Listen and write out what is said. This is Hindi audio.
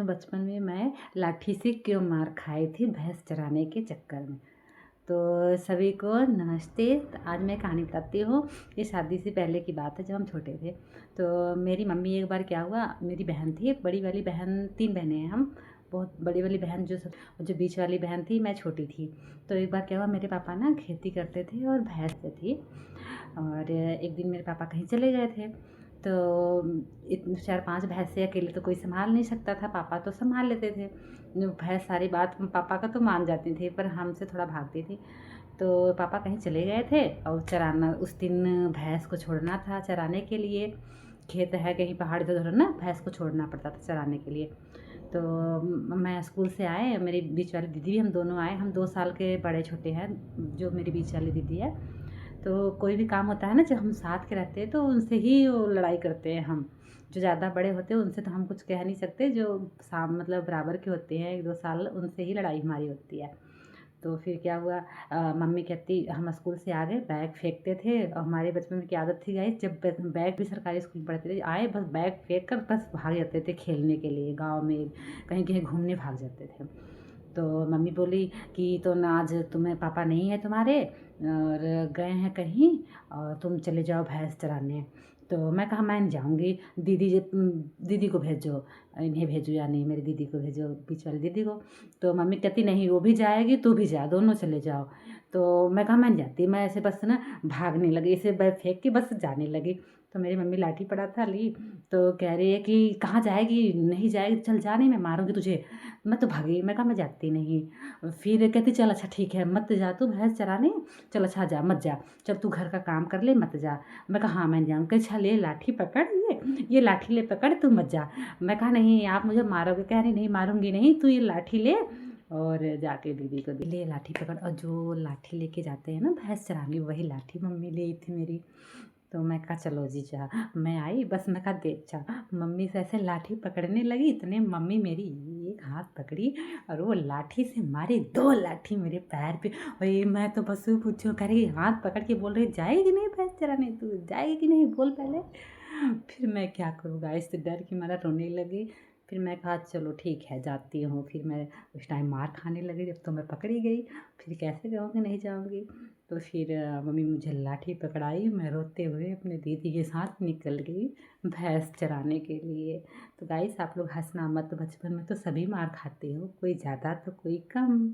हूँ बचपन में मैं लाठी से क्यों मार खाई थी भैंस चराने के चक्कर में। तो सभी को नमस्ते। तो आज मैं कहानी बताती हूँ। ये शादी से पहले की बात है, जब हम छोटे थे। तो मेरी मम्मी, एक बार क्या हुआ, मेरी बहन थी, बड़ी वाली बहन, 3 बहनें हैं हम। बहुत बड़ी वाली बहन जो बीच वाली बहन थी, मैं छोटी थी। तो एक बार क्या हुआ, मेरे पापा ना खेती करते थे और भैंस थी। और एक दिन मेरे पापा कहीं चले गए थे। तो 4-5 भैंसें अकेले तो कोई संभाल नहीं सकता था, पापा तो संभाल लेते थे। भैंस सारी बात पापा का तो मान जाती थी, पर हमसे थोड़ा भागती थी। तो पापा कहीं चले गए थे और चराना, उस दिन भैंस को छोड़ना था चराने के लिए। खेत है कहीं पहाड़ इधर ना, भैंस को छोड़ना पड़ता था चराने के लिए। तो मैं स्कूल से आए, मेरी बीच वाली दीदी भी, हम दोनों आए। हम 2 साल के बड़े छोटे हैं, जो मेरी बीच वाली दीदी है। तो कोई भी काम होता है ना, जब हम साथ के रहते हैं तो उनसे ही वो लड़ाई करते हैं हम। जो ज़्यादा बड़े होते हैं उनसे तो हम कुछ कह नहीं सकते, जो मतलब बराबर के होते हैं 1-2 साल, उनसे ही लड़ाई हमारी होती है। तो फिर क्या हुआ, मम्मी कहती, हम स्कूल से आ गए, बैग फेंकते थे। और हमारे बचपन में क्या आदत थी गाइस, जब बैग भी सरकारी स्कूल में पढ़ते थे, आए बस बैग फेंक कर बस भाग जाते थे खेलने के लिए, गाँव में कहीं कहीं घूमने भाग जाते थे। तो मम्मी बोली कि तो ना, आज तुम्हें पापा नहीं है तुम्हारे और गए हैं कहीं, और तुम चले जाओ भैंस चराने। तो मैं कहा, मैं नहीं जाऊँगी, दीदी को भेजो, इन्हें भेजो या नहीं, मेरी दीदी को भेजो, बीच वाली दीदी को। तो मम्मी कहती, नहीं वो भी जाएगी, तू भी जा, दोनों चले जाओ। तो मैं कहा, मैं नहीं जाती। मैं ऐसे बस ना भागने लगी, इसे बैग फेंक के बस जाने लगी। तो मेरी मम्मी लाठी पड़ा था ली, तो कह रही है कि कहाँ जाएगी, नहीं जाएगी, चल जा, नहीं मैं मारूंगी तुझे। मैं तो भागी, मैं कहा मैं जाती नहीं। फिर कहती, चल अच्छा ठीक है, मत जा तू भैंस चराने, चल अच्छा जा, मत जा, चल तू घर का काम कर ले, मत जा। मैं कहा हाँ मैं जाऊँ। कह अच्छा ले लाठी पकड़, ये लाठी ले पकड़, तू मत जा। मैं कहा नहीं आप मुझे मारोगे। कह रही नहीं मारूंगी नहीं, तू ये लाठी ले। और जाके दीदी को ले लाठी पकड़, और जो लाठी लेके जाते हैं ना भैंस चराने, वही लाठी मम्मी ली थी मेरी। तो मैं कहा चलो जी जा। मैं आई, बस मैं कहा देख जा। मम्मी से ऐसे लाठी पकड़ने लगी, इतने मम्मी मेरी एक हाथ पकड़ी और वो लाठी से मारी 2 लाठी मेरे पैर पे। और ये मैं तो बस पूछो, कह रही हाथ पकड़ के बोल रही, जाएगी नहीं भैंस चराने, तू जाएगी कि नहीं बोल पहले। फिर मैं क्या करूँ गाइस, से डर की मारा रोने लगी। फिर मैं कहा चलो ठीक है जाती हूँ। फिर मैं उस टाइम मार खाने लगी, जब तो मैं पकड़ी गई, फिर कैसे कहूँगी नहीं जाऊँगी। तो फिर मम्मी मुझे लाठी पकड़ाई, मैं रोते हुए अपने दीदी के साथ निकल गई भैंस चराने के लिए। तो गाइस आप लोग हंसना मत, बचपन में तो सभी मार खाते हो, कोई ज़्यादा तो कोई कम।